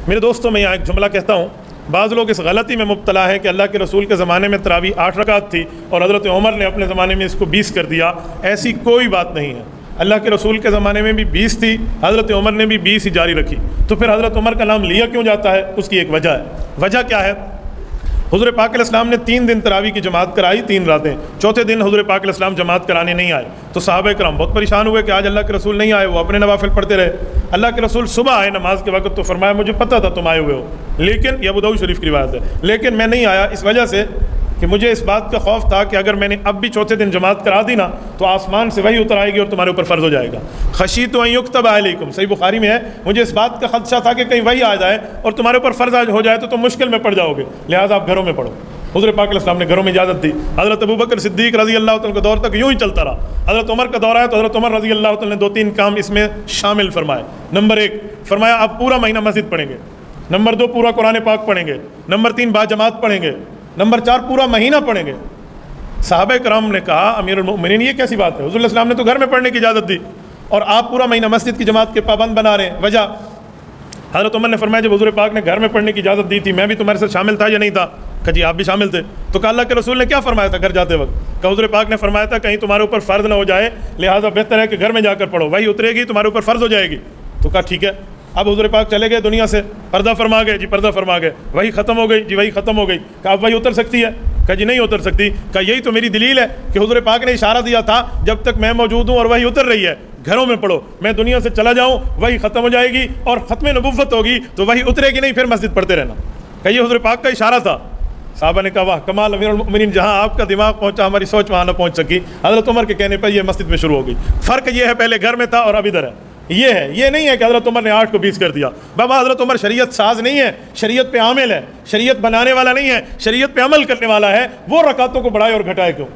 میرے دوستوں، میں یہاں ایک جملہ کہتا ہوں، بعض لوگ اس غلطی میں مبتلا ہے کہ اللہ کے رسول کے زمانے میں تراویح 8 رکعت تھی اور حضرت عمر نے اپنے زمانے میں اس کو 20 کر دیا۔ ایسی کوئی بات نہیں ہے، اللہ کے رسول کے زمانے میں بھی 20 تھی، حضرت عمر نے بھی 20 ہی جاری رکھی۔ تو پھر حضرت عمر کا نام لیا کیوں جاتا ہے؟ اس کی ایک وجہ ہے۔ وجہ کیا ہے؟ حضور پاک علیہ السلام نے 3 دن تراویح کی جماعت کرائی، 3 راتیں۔ چوتھے دن حضور پاک علیہ السلام جماعت کرانے نہیں آئے تو صحابہ کرام بہت پریشان ہوئے کہ آج اللہ کے رسول نہیں آئے۔ وہ اپنے نوافل پڑھتے رہے۔ اللہ کے رسول صبح آئے نماز کے وقت تو فرمایا مجھے پتہ تھا تم آئے ہوئے ہو، لیکن یہ ابو داؤد شریف کی روایت ہے، لیکن میں نہیں آیا اس وجہ سے کہ مجھے اس بات کا خوف تھا کہ اگر میں نے اب بھی چوتھے دن جماعت کرا دی نا تو آسمان سے وہی اتر آئے گی اور تمہارے اوپر فرض ہو جائے گا۔ خشیت ان یکتب علیکم، صحیح بخاری میں ہے، مجھے اس بات کا خدشہ تھا کہ کہیں وہی آ جائے اور تمہارے اوپر فرض ہو جائے تو تم مشکل میں پڑ جاؤ گے، لہٰذا آپ گھروں میں پڑھو۔ حضور پاک علیہ السلام نے گھروں میں اجازت دی۔ حضرت ابوبکر صدیق رضی اللہ تعالیٰ کا دور تک یوں ہی چلتا رہا۔ حضرت عمر کا دور آیا تو حضرت عمر رضی اللہ تعالیٰ نے 2-3 کام اس میں شامل فرمائے۔ نمبر 1 فرمایا آپ پورا مہینہ مسجد پڑھیں گے۔ نمبر 2 پورا قرآن پاک پڑھیں گے۔ نمبر 3 با جماعت پڑھیں گے۔ نمبر 4 پورا مہینہ پڑھیں گے۔ صحابہ کرام نے کہا امیر المؤمنین یہ کیسی بات ہے؟ حضور علیہ السلام نے تو گھر میں پڑھنے کی اجازت دی اور آپ پورا مہینہ مسجد کی جماعت کے پابند بنا رہے ہیں، وجہ؟ حضرت عمر نے فرمایا جب حضور پاک نے گھر میں پڑھنے کی اجازت دی تھی میں بھی تمہارے ساتھ شامل تھا یا نہیں تھا؟ کہ جی آپ بھی شامل تھے۔ تو کہا اللہ کے رسول نے کیا فرمایا تھا گھر جاتے وقت؟ کہ حضور پاک نے فرمایا تھا کہیں تمہارے اوپر فرض نہ ہو جائے، لہٰذا بہتر ہے کہ گھر میں جا کر پڑھو، وہی اترے گی تمہارے اوپر فرض ہو جائے گی۔ تو کہا ٹھیک ہے۔ اب حضور پاک چلے گئے دنیا سے، پردہ فرما گئے، جی پردہ فرما گئے، وہی ختم ہو گئی، جی وہی ختم ہو گئی۔ کہ اب وہی اتر سکتی ہے؟ کہ جی نہیں اتر سکتی۔ کہ یہی تو میری دلیل ہے کہ حضور پاک نے اشارہ دیا تھا جب تک میں موجود ہوں اور وہی اتر رہی ہے گھروں میں پڑھو، میں دنیا سے چلا جاؤں وہی ختم ہو جائے گی اور ختم نبوت ہوگی تو وہی اترے گی نہیں، پھر مسجد پڑھتے رہنا۔ کہ یہ حضور پاک کا اشارہ تھا۔ صحابہ نے کہا واہ کمال امیر المؤمنین، جہاں آپ کا دماغ پہنچا ہماری سوچ وہاں نہ پہنچ سکی۔ حضرت عمر کے کہنے پر یہ مسجد میں شروع ہو گئی۔ فرق یہ ہے پہلے گھر میں تھا اور اب ادھر ہے۔ یہ ہے، یہ نہیں ہے کہ حضرت عمر نے 8 کو 20 کر دیا۔ بابا حضرت عمر شریعت ساز نہیں ہے، شریعت پہ عامل ہے، شریعت بنانے والا نہیں ہے، شریعت پہ عمل کرنے والا ہے۔ وہ رکعتوں کو بڑھائے اور گھٹائے کیوں؟